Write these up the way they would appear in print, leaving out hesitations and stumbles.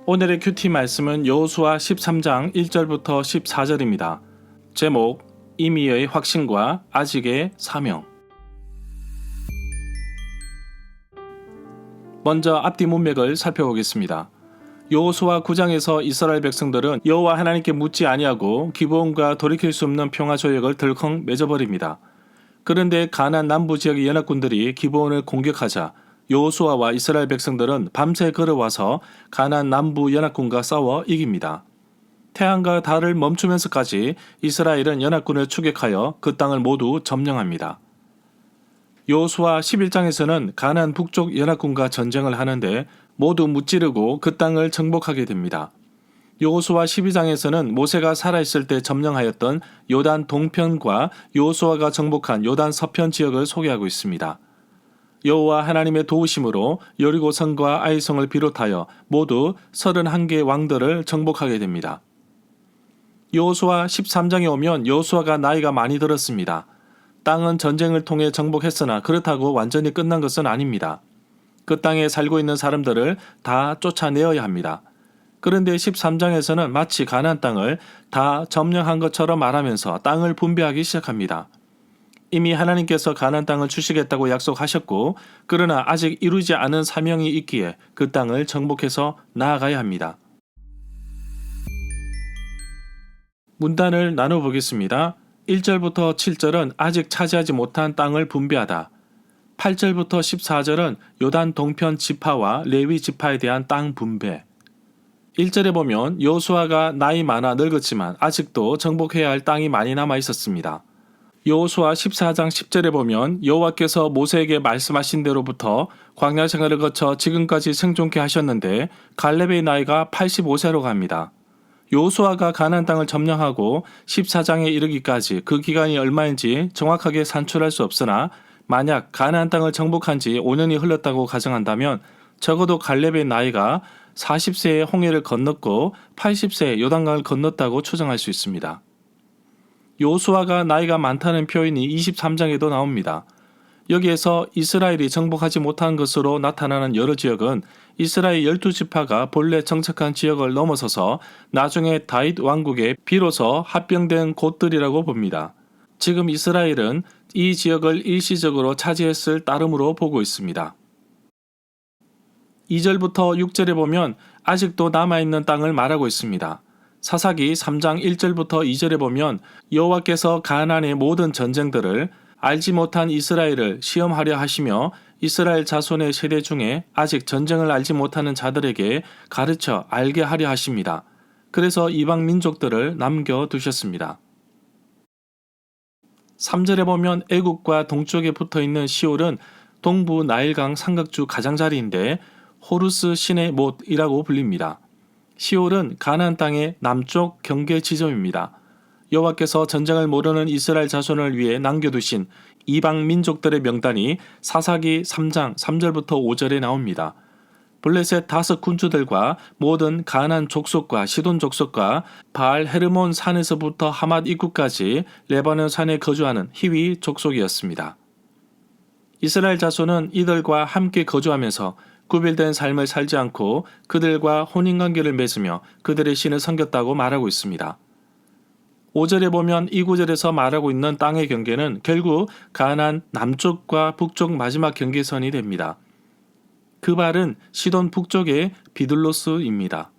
오늘의 큐티 말씀은 여호수아 13장 1절부터 14절입니다. 제목, 임의의 확신과 아직의 사명. 먼저 앞뒤 문맥을 살펴보겠습니다. 여호수아 9장에서 이스라엘 백성들은 여호와 하나님께 묻지 아니하고 기브온과 돌이킬 수 없는 평화 조약을 덜컹 맺어버립니다. 그런데 가나안 남부 지역의 연합군들이 기브온을 공격하자 여호수아와 이스라엘 백성들은 밤새 걸어와서 가나안 남부 연합군과 싸워 이깁니다. 태양과 달을 멈추면서까지 이스라엘은 연합군을 추격하여 그 땅을 모두 점령합니다. 여호수아 11장에서는 가나안 북쪽 연합군과 전쟁을 하는데 모두 무찌르고 그 땅을 정복하게 됩니다. 여호수아 12장에서는 모세가 살아있을 때 점령하였던 요단 동편과 여호수아가 정복한 요단 서편 지역을 소개하고 있습니다. 여호와 하나님의 도우심으로 여리고성과 아이성을 비롯하여 모두 31개의 왕들을 정복하게 됩니다. 여호수아 13장에 오면 여호수아가 나이가 많이 들었습니다. 땅은 전쟁을 통해 정복했으나 그렇다고 완전히 끝난 것은 아닙니다. 그 땅에 살고 있는 사람들을 다 쫓아내어야 합니다. 그런데 13장에서는 마치 가나안 땅을 다 점령한 것처럼 말하면서 땅을 분배하기 시작합니다. 이미 하나님께서 가나안 땅을 주시겠다고 약속하셨고 그러나 아직 이루지 않은 사명이 있기에 그 땅을 정복해서 나아가야 합니다. 문단을 나눠보겠습니다. 1절부터 7절은 아직 차지하지 못한 땅을 분배하다. 8절부터 14절은 요단 동편 지파와 레위 지파에 대한 땅 분배. 1절에 보면 여호수아가 나이 많아 늙었지만 아직도 정복해야 할 땅이 많이 남아 있었습니다. 여호수아 14장 10절에 보면 여호와께서 모세에게 말씀하신 대로부터 광야 생활을 거쳐 지금까지 생존케 하셨는데 갈렙의 나이가 85세로 갑니다. 여호수아가 가나안 땅을 점령하고 14장에 이르기까지 그 기간이 얼마인지 정확하게 산출할 수 없으나 만약 가나안 땅을 정복한 지 5년이 흘렀다고 가정한다면 적어도 갈렙의 나이가 40세에 홍해를 건넜고 80세에 요단강을 건넜다고 추정할 수 있습니다. 여호수아가 나이가 많다는 표현이 23장에도 나옵니다. 여기에서 이스라엘이 정복하지 못한 것으로 나타나는 여러 지역은 이스라엘 12지파가 본래 정착한 지역을 넘어서서 나중에 다윗 왕국에 비로소 합병된 곳들이라고 봅니다. 지금 이스라엘은 이 지역을 일시적으로 차지했을 따름으로 보고 있습니다. 2절부터 6절에 보면 아직도 남아있는 땅을 말하고 있습니다. 사사기 3장 1절부터 2절에 보면 여호와께서 가나안의 모든 전쟁들을 알지 못한 이스라엘을 시험하려 하시며 이스라엘 자손의 세대 중에 아직 전쟁을 알지 못하는 자들에게 가르쳐 알게 하려 하십니다. 그래서 이방 민족들을 남겨두셨습니다. 3절에 보면 애국과 동쪽에 붙어있는 시올은 동부 나일강 삼각주 가장자리인데 호루스 신의 못이라고 불립니다. 시올은 가나안 땅의 남쪽 경계 지점입니다. 여호와께서 전쟁을 모르는 이스라엘 자손을 위해 남겨두신 이방 민족들의 명단이 사사기 3장 3절부터 5절에 나옵니다. 블레셋 5 군주들과 모든 가나안 족속과 시돈 족속과 바알 헤르몬 산에서부터 하맛 입구까지 레바논 산에 거주하는 히위 족속이었습니다. 이스라엘 자손은 이들과 함께 거주하면서 구별된 삶을 살지 않고 그들과 혼인관계를 맺으며 그들의 신을 섬겼다고 말하고 있습니다. 5절에 보면 이 구절에서 말하고 있는 땅의 경계는 결국 가나안 남쪽과 북쪽 마지막 경계선이 됩니다. 그 발은 시돈 북쪽의 비둘로스입니다.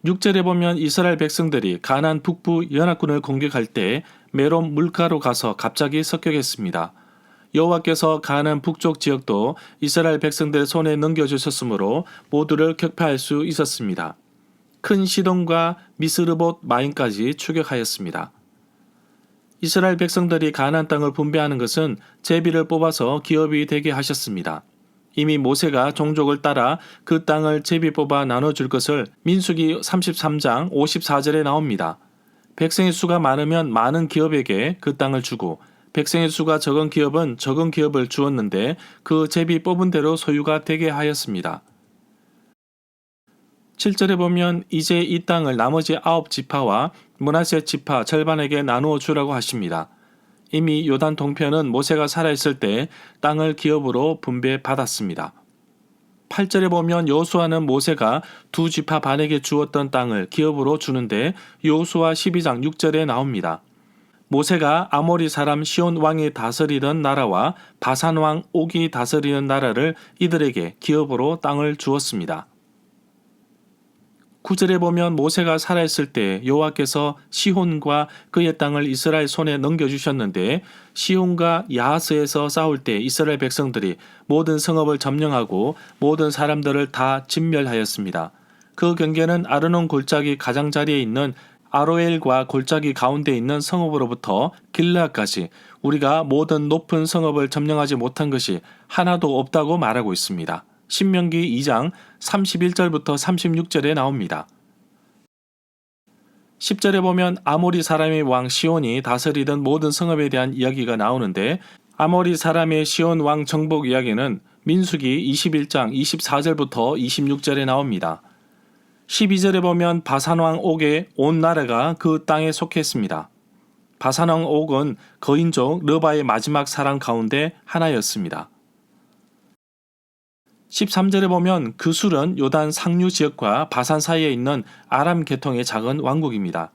6절에 보면 이스라엘 백성들이 가나안 북부 연합군을 공격할 때 메롬 물가로 가서 갑자기 습격했습니다. 여호와께서 가나안 북쪽 지역도 이스라엘 백성들의 손에 넘겨주셨으므로 모두를 격파할 수 있었습니다. 큰 시돈과 미스르봇 마임까지 추격하였습니다. 이스라엘 백성들이 가나안 땅을 분배하는 것은 제비를 뽑아서 기업이 되게 하셨습니다. 이미 모세가 종족을 따라 그 땅을 제비 뽑아 나눠줄 것을 민수기 33장 54절에 나옵니다. 백성의 수가 많으면 많은 기업에게 그 땅을 주고 백성의 수가 적은 기업은 적은 기업을 주었는데 그 제비 뽑은 대로 소유가 되게 하였습니다. 7절에 보면 이제 이 땅을 나머지 9지파와 므낫세 지파 절반에게 나누어 주라고 하십니다. 이미 요단 동편은 모세가 살아있을 때 땅을 기업으로 분배받았습니다. 8절에 보면 여호수아는 모세가 두 지파 반에게 주었던 땅을 기업으로 주는데 여호수아 12장 6절에 나옵니다. 모세가 아모리 사람 시온 왕이 다스리던 나라와 바산 왕 옥이 다스리는 나라를 이들에게 기업으로 땅을 주었습니다. 9절에 보면 모세가 살아있을 때 여호와께서 시혼과 그의 땅을 이스라엘 손에 넘겨주셨는데 시혼과 야하스에서 싸울 때 이스라엘 백성들이 모든 성읍을 점령하고 모든 사람들을 다 진멸하였습니다. 그 경계는 아르논 골짜기 가장자리에 있는 아로엘과 골짜기 가운데 있는 성읍으로부터 길르앗까지 우리가 모든 높은 성읍을 점령하지 못한 것이 하나도 없다고 말하고 있습니다. 신명기 2장 31절부터 36절에 나옵니다. 10절에 보면 아모리 사람의 왕 시온이 다스리던 모든 성읍에 대한 이야기가 나오는데 아모리 사람의 시온 왕 정복 이야기는 민수기 21장 24절부터 26절에 나옵니다. 12절에 보면 바산 왕 옥의 온 나라가 그 땅에 속했습니다. 바산 왕 옥은 거인족 르바의 마지막 사랑 가운데 하나였습니다. 13절에 보면 그술은 요단 상류 지역과 바산 사이에 있는 아람 계통의 작은 왕국입니다.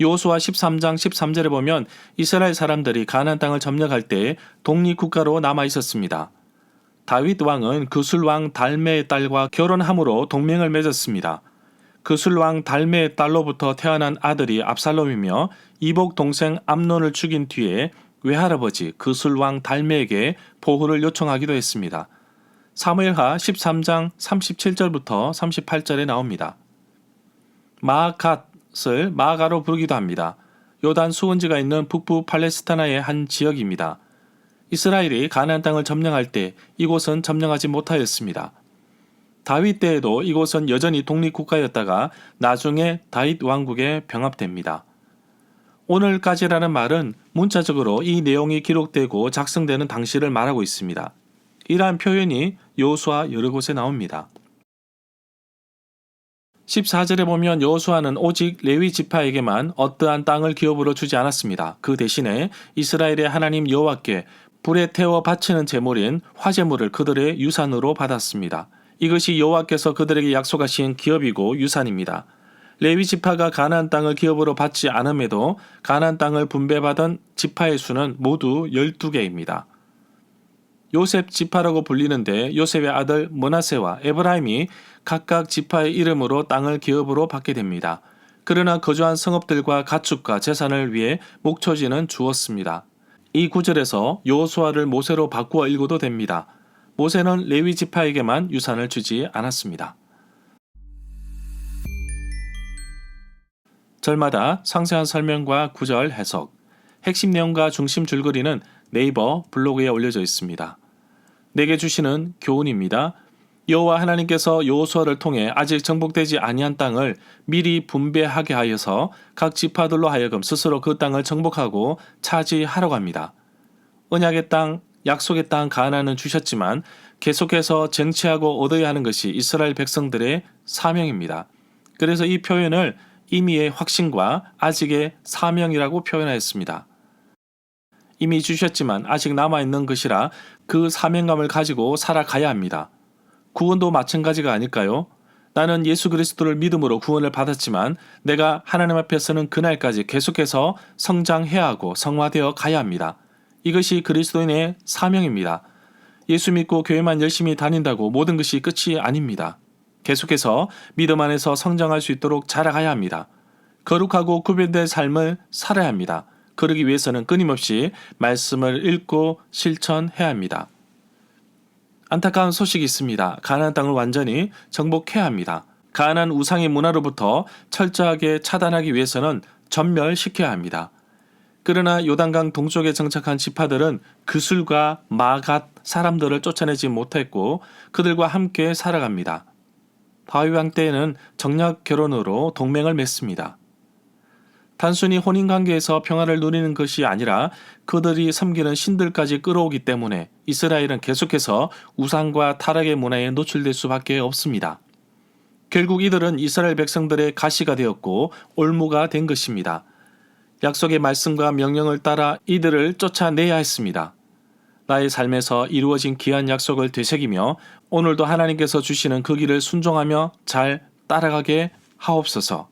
여호수아 13장 13절에 보면 이스라엘 사람들이 가나안 땅을 점령할 때 독립국가로 남아 있었습니다. 다윗 왕은 그술 왕 달메의 딸과 결혼함으로 동맹을 맺었습니다. 그술 왕 달메의 딸로부터 태어난 아들이 압살롬이며 이복 동생 암논을 죽인 뒤에 외할아버지 그술 왕 달메에게 보호를 요청하기도 했습니다. 사무엘하 13장 37절부터 38절에 나옵니다. 마아갓을 마아가로 부르기도 합니다. 요단 수원지가 있는 북부 팔레스타나의 한 지역입니다. 이스라엘이 가나안 땅을 점령할 때 이곳은 점령하지 못하였습니다. 다윗 때에도 이곳은 여전히 독립국가였다가 나중에 다윗 왕국에 병합됩니다. 오늘까지라는 말은 문자적으로 이 내용이 기록되고 작성되는 당시를 말하고 있습니다. 이러한 표현이 여호수아 여러 곳에 나옵니다. 14절에 보면 여호수아는 오직 레위 지파에게만 어떠한 땅을 기업으로 주지 않았습니다. 그 대신에 이스라엘의 하나님 여호와께 불에 태워 바치는 제물인 화제물을 그들의 유산으로 받았습니다. 이것이 여호와께서 그들에게 약속하신 기업이고 유산입니다. 레위 지파가 가나안 땅을 기업으로 받지 않음에도 가나안 땅을 분배받은 지파의 수는 모두 12개입니다. 요셉 지파라고 불리는데 요셉의 아들 므낫세와 에브라임이 각각 지파의 이름으로 땅을 기업으로 받게 됩니다. 그러나 거주한 성읍들과 가축과 재산을 위해 목초지는 주었습니다. 이 구절에서 여호수아를 모세로 바꾸어 읽어도 됩니다. 모세는 레위 지파에게만 유산을 주지 않았습니다. 절마다 상세한 설명과 구절 해석, 핵심 내용과 중심 줄거리는 네이버 블로그에 올려져 있습니다. 내게 주시는 교훈입니다. 여호와 하나님께서 여호수아를 통해 아직 정복되지 아니한 땅을 미리 분배하게 하여서 각 지파들로 하여금 스스로 그 땅을 정복하고 차지하려고 합니다. 언약의 땅, 약속의 땅 가나안은 주셨지만 계속해서 쟁취하고 얻어야 하는 것이 이스라엘 백성들의 사명입니다. 그래서 이 표현을 이미의 확신과 아직의 사명이라고 표현하였습니다. 이미 주셨지만 아직 남아있는 것이라 그 사명감을 가지고 살아가야 합니다. 구원도 마찬가지가 아닐까요? 나는 예수 그리스도를 믿음으로 구원을 받았지만 내가 하나님 앞에 서는 그날까지 계속해서 성장해야 하고 성화되어 가야 합니다. 이것이 그리스도인의 사명입니다. 예수 믿고 교회만 열심히 다닌다고 모든 것이 끝이 아닙니다. 계속해서 믿음 안에서 성장할 수 있도록 자라가야 합니다. 거룩하고 구별된 삶을 살아야 합니다. 그러기 위해서는 끊임없이 말씀을 읽고 실천해야 합니다. 안타까운 소식이 있습니다. 가나안 땅을 완전히 정복해야 합니다. 가나안 우상의 문화로부터 철저하게 차단하기 위해서는 전멸시켜야 합니다. 그러나 요단강 동쪽에 정착한 지파들은 그술과 마갓 사람들을 쫓아내지 못했고 그들과 함께 살아갑니다. 다윗 왕 때에는 정략 결혼으로 동맹을 맺습니다. 단순히 혼인관계에서 평화를 누리는 것이 아니라 그들이 섬기는 신들까지 끌어오기 때문에 이스라엘은 계속해서 우상과 타락의 문화에 노출될 수밖에 없습니다. 결국 이들은 이스라엘 백성들의 가시가 되었고 올무가 된 것입니다. 약속의 말씀과 명령을 따라 이들을 쫓아내야 했습니다. 나의 삶에서 이루어진 귀한 약속을 되새기며 오늘도 하나님께서 주시는 그 길을 순종하며 잘 따라가게 하옵소서.